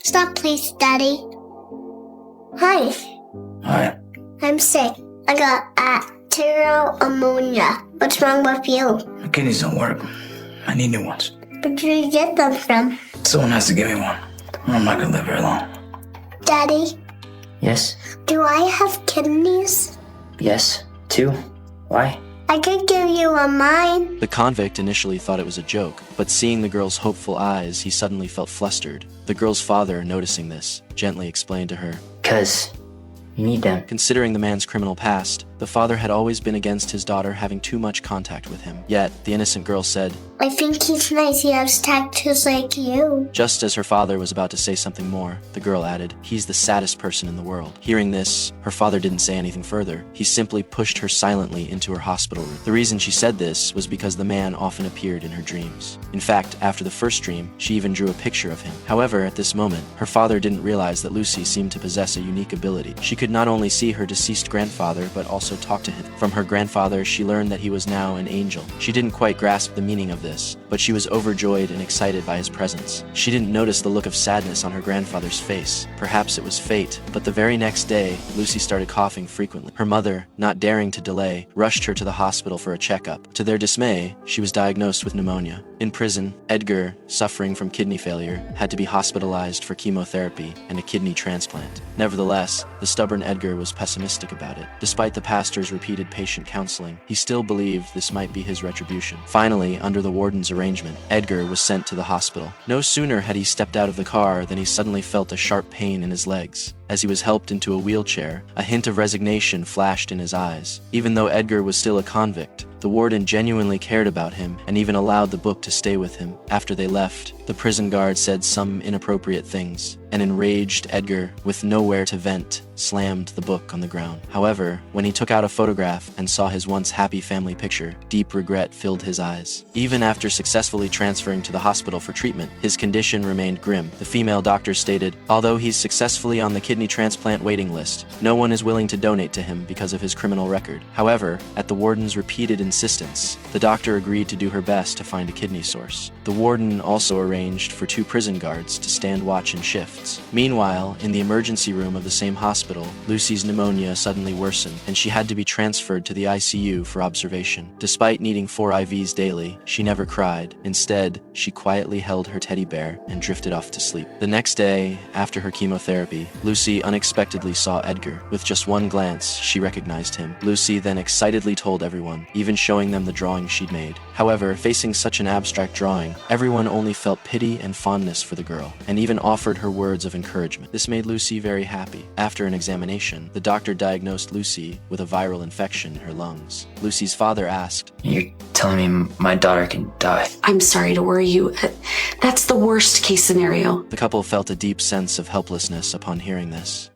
Stop, please, Daddy. Hi. Hi. I'm sick. I got bacterial pneumonia. What's wrong with you? My kidneys don't work. I need new ones. Where did you get them from? Someone has to give me one, or I'm not gonna live very long. Daddy, Yes? do I have kidneys? Yes? 2? Why? I could give you a mine. The convict initially thought it was a joke, but seeing the girl's hopeful eyes, he suddenly felt flustered. The girl's father, noticing this, gently explained to her. 'Cause you need them. Considering the man's criminal past, the father had always been against his daughter having too much contact with him. Yet, the innocent girl said, I think he's nice. He has tattoos like you. just as her father was about to say something more, the girl added, he's the saddest person in the world. Hearing this, her father didn't say anything further. He simply pushed her silently into her hospital room. The reason she said this was because the man often appeared in her dreams. In fact, after the first dream, she even drew a picture of him. However, at this moment, her father didn't realize that Lucy seemed to possess a unique ability. She could not only see her deceased grandfather, but also talk to him. From her grandfather, she learned that he was now an angel. She didn't quite grasp the meaning of this, but she was overjoyed and excited by his presence. She didn't notice the look of sadness on her grandfather's face. Perhaps it was fate, but the very next day, Lucy started coughing frequently. Her mother, not daring to delay, rushed her to the hospital for a checkup. To their dismay, she was diagnosed with pneumonia. In prison, Edgar, suffering from kidney failure, had to be hospitalized for chemotherapy and a kidney transplant. Nevertheless, the stubborn Edgar was pessimistic about it. Despite the pastor's repeated patient counseling, he still believed this might be his retribution. Finally, under the warden's arrangement, Edgar was sent to the hospital. No sooner had he stepped out of the car than he suddenly felt a sharp pain in his legs. As he was helped into a wheelchair, a hint of resignation flashed in his eyes. Even though Edgar was still a convict, the warden genuinely cared about him and even allowed the book to stay with him. After they left, the prison guard said some inappropriate things. An enraged Edgar, with nowhere to vent, slammed the book on the ground. However, when he took out a photograph and saw his once happy family picture, deep regret filled his eyes. Even after successfully transferring to the hospital for treatment, his condition remained grim. The female doctor stated, although he's successfully on the kidney transplant waiting list, no one is willing to donate to him because of his criminal record. However, at the warden's repeated insistence, the doctor agreed to do her best to find a kidney source. The warden also arranged for 2 prison guards to stand watch in shifts. Meanwhile, in the emergency room of the same hospital, Lucy's pneumonia suddenly worsened, and she had to be transferred to the ICU for observation. Despite needing 4 IVs daily, she never cried. Instead, she quietly held her teddy bear and drifted off to sleep. The next day, after her chemotherapy, Lucy unexpectedly saw Edgar. With just one glance, she recognized him. Lucy then excitedly told everyone, even showing them the drawing she'd made. However, facing such an abstract drawing, everyone only felt pity and fondness for the girl, and even offered her words of encouragement. This made Lucy very happy. After an examination, the doctor diagnosed Lucy with a viral infection in her lungs. Lucy's father asked, You're telling me my daughter can die? I'm sorry to worry you. That's the worst case scenario. The couple felt a deep sense of helplessness upon hearing this.